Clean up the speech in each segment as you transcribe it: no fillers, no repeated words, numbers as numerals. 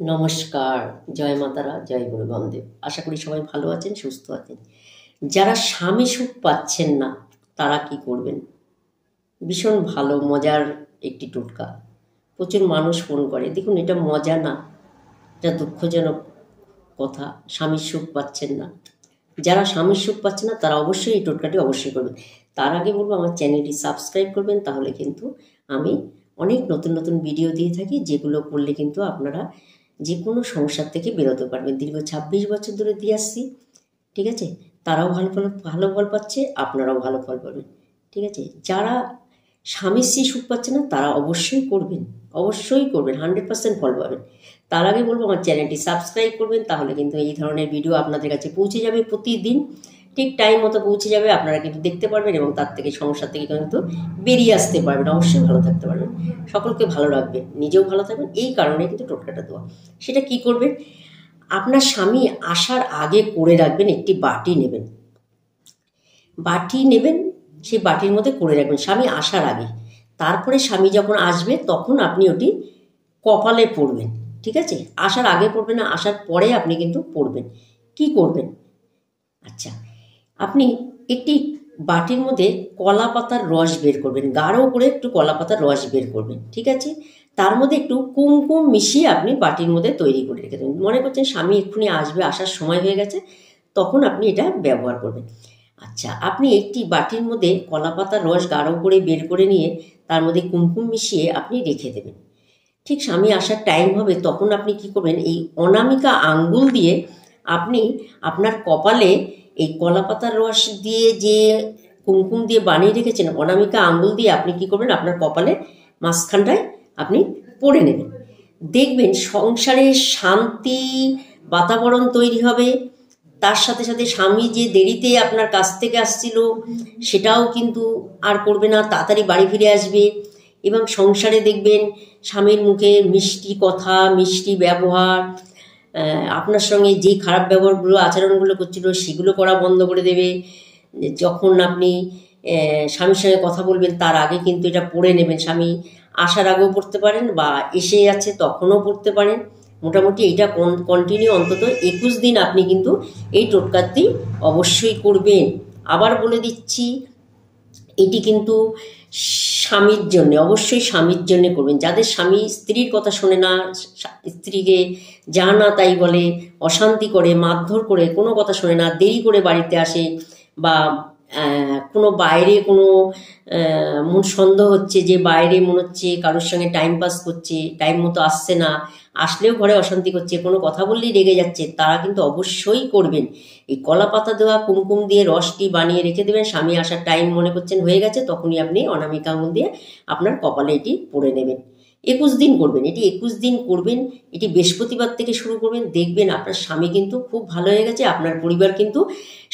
নমস্কার, জয় মাতারা, জয় গুরু বামদেব। আশা করি সবাই ভালো আছেন, সুস্থ আছেন। যারা স্বামী সুখ পাচ্ছেন না তারা কি করবেন? ভীষণ ভালো মজার একটি টোটকা। প্রচুর মানুষ ফোন করে। দেখুন, এটা মজা না, এটা দুঃখজনক কথা। স্বামীর সুখ পাচ্ছেন না, যারা স্বামীর সুখ পাচ্ছে না তারা অবশ্যই এই টোটকাটি অবশ্যই করবেন। তার আগে বলবো আমার চ্যানেলটি সাবস্ক্রাইব করবেন, তাহলে কিন্তু আমি অনেক নতুন নতুন ভিডিও দিয়ে থাকি, যেগুলো করলে কিন্তু আপনারা যে কোনো সমস্যার থেকে বেরোতে পারবেন। দীর্ঘ ২৬ বছর ধরে দিয়ে আসছি, ঠিক আছে? তারাও ভালো ফল পাচ্ছে, আপনারাও ভালো ফল পাবেন, ঠিক আছে? যারা স্বামী স্ত্রী সুখ পাচ্ছে না তারা অবশ্যই করবেন, অবশ্যই করবেন, 100% ফল পাবেন। তার আগে বলবো আমার চ্যানেলটি সাবস্ক্রাইব করবেন, তাহলে কিন্তু এই ধরনের ভিডিও আপনাদের কাছে পৌঁছে যাবে প্রতিদিন, ঠিক টাইম মতো পৌঁছে যাবে। আপনারা কিন্তু দেখতে পারবেন এবং তার থেকে সমস্যা থেকে কিন্তু বেরিয়ে আসতে পারবেন, অবশ্যই ভালো থাকতে পারবেন, সকলকে ভালো রাখবেন, নিজেও ভালো থাকবেন। এই কারণে কিন্তু টোটকাটা দেওয়া। সেটা কি করবেন? আপনার স্বামী আসার আগে করে রাখবেন, একটি বাটি নেবেন, সেই বাটির মধ্যে করে রাখবেন স্বামী আসার আগে। তারপরে স্বামী যখন আসবে তখন আপনি ওটি কপালে পড়বেন, ঠিক আছে? আসার আগে পড়বেন না, আসার পরে আপনি কিন্তু পড়বেন। কি করবেন? আচ্ছা, আপনি একটি বাটির মধ্যে কলা পাতার রস বের করবেন, গাঢ় করে একটু কলা পাতার রস বের করবেন, ঠিক আছে? তার মধ্যে একটু কুমকুম মিশিয়ে আপনি বাটির মধ্যে তৈরি করে রেখে দেবেন। মনে করছেন স্বামী এক্ষুনি আসবে, আসার সময় হয়ে গেছে, তখন আপনি এটা ব্যবহার করবেন। আচ্ছা, আপনি একটি বাটির মধ্যে কলা পাতার রস গাঢ় করে বের করে নিয়ে তার মধ্যে কুমকুম মিশিয়ে আপনি রেখে দেবেন। ঠিক স্বামী আসার টাইম হবে তখন আপনি কি করবেন? এই অনামিকা আঙ্গুল দিয়ে আপনি আপনার কপালে এই কলা পাতার রস দিয়ে যে কুমকুম দিয়ে বানিয়ে রেখেছেন, অনামিকা আঙ্গুল দিয়ে আপনি কি করবেন? আপনার কপালে মাঝখানটায় আপনি পরে নেবেন। দেখবেন সংসারে শান্তি বাতাবরণ তৈরি হবে। তার সাথে সাথে স্বামী যে দেরিতে আপনার কাছ থেকে আসছিল সেটাও কিন্তু আর করবে না, তাড়াতাড়ি বাড়ি ফিরে আসবে। এবং সংসারে দেখবেন স্বামীর মুখে মিষ্টি কথা, মিষ্টি ব্যবহার, আপনার সঙ্গে যে খারাপ ব্যবহারগুলো আচরণগুলো করছিল সেগুলো করা বন্ধ করে দেবে। যখন আপনি স্বামীর সঙ্গে কথা বলবেন তার আগে কিন্তু এটা পড়ে নেবেন। স্বামী আসার আগেও পড়তে পারেন বা এসে যাচ্ছে তখনও পড়তে পারেন। মোটামুটি এইটা কন্টিনিউ অন্তত ২১ দিন আপনি কিন্তু এই টোটকাটি অবশ্যই করবেন। আবার বলে দিচ্ছি, এটি কিন্তু স্বামীর জন্যে, অবশ্যই স্বামীর জন্যে করবেন। যাদের স্বামী স্ত্রীর কথা শোনে না, স্ত্রীকে যা না তাই বলে, অশান্তি করে, মারধর করে, কোনো কথা শোনে না, দেরি করে বাড়িতে আসে, বা কোনো বাইরে কোনো মন সন্দেহ হচ্ছে যে বাইরে মনে হচ্ছে কারোর সঙ্গে টাইম পাস করছে, টাইম মতো আসছে না, আসলেও ঘরে অশান্তি করছে, কোনো কথা বললেই রেগে যাচ্ছে, তারা কিন্তু অবশ্যই করবেন। এই কলা পাতা দেওয়া কুমকুম দিয়ে রসটি বানিয়ে রেখে দেবেন। স্বামী আসার টাইম মনে করছেন হয়ে গেছে, তখনই আপনি অনামিকা আঙুল দিয়ে আপনার কপালে এটি পরে নেবেন। ২১ দিন করবেন, এটি ২১ দিন করবেন। এটি বৃহস্পতিবার থেকে শুরু করবেন। দেখবেন আপনার স্বামী কিন্তু খুব ভালো হয়ে গেছে, আপনার পরিবার কিন্তু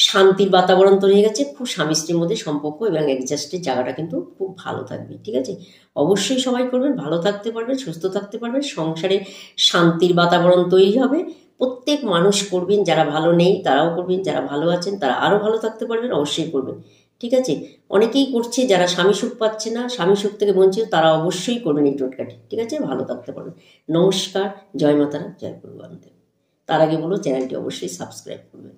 শান্তির বাতাবরণ তৈরি হয়ে গেছে, খুব স্বামী স্ত্রীর মধ্যে সম্পর্ক এবং অ্যাডজাস্টের জায়গাটা কিন্তু খুব ভালো থাকবে, ঠিক আছে? অবশ্যই সবাই করবেন, ভালো থাকতে পারবেন, সুস্থ থাকতে পারবেন, সংসারে শান্তির বাতাবরণ তৈরি হবে। প্রত্যেক মানুষ করবেন, যারা ভালো নেই তারাও করবেন, যারা ভালো আছেন তারা আরও ভালো থাকতে পারবেন, অবশ্যই করবেন, ঠিক আছে? অনেকেই করছে যারা স্বামী সুখ পাচ্ছে না, স্বামী সুখ থেকে বঞ্চিত, তারা অবশ্যই করবেন এই টোটকাটি, ঠিক আছে? ভালো থাকতে পারবেন। নমস্কার, জয় মাতারা, জয় গুরু বামদেব। তার আগে বলো চ্যানেলটি অবশ্যই সাবস্ক্রাইব করবেন।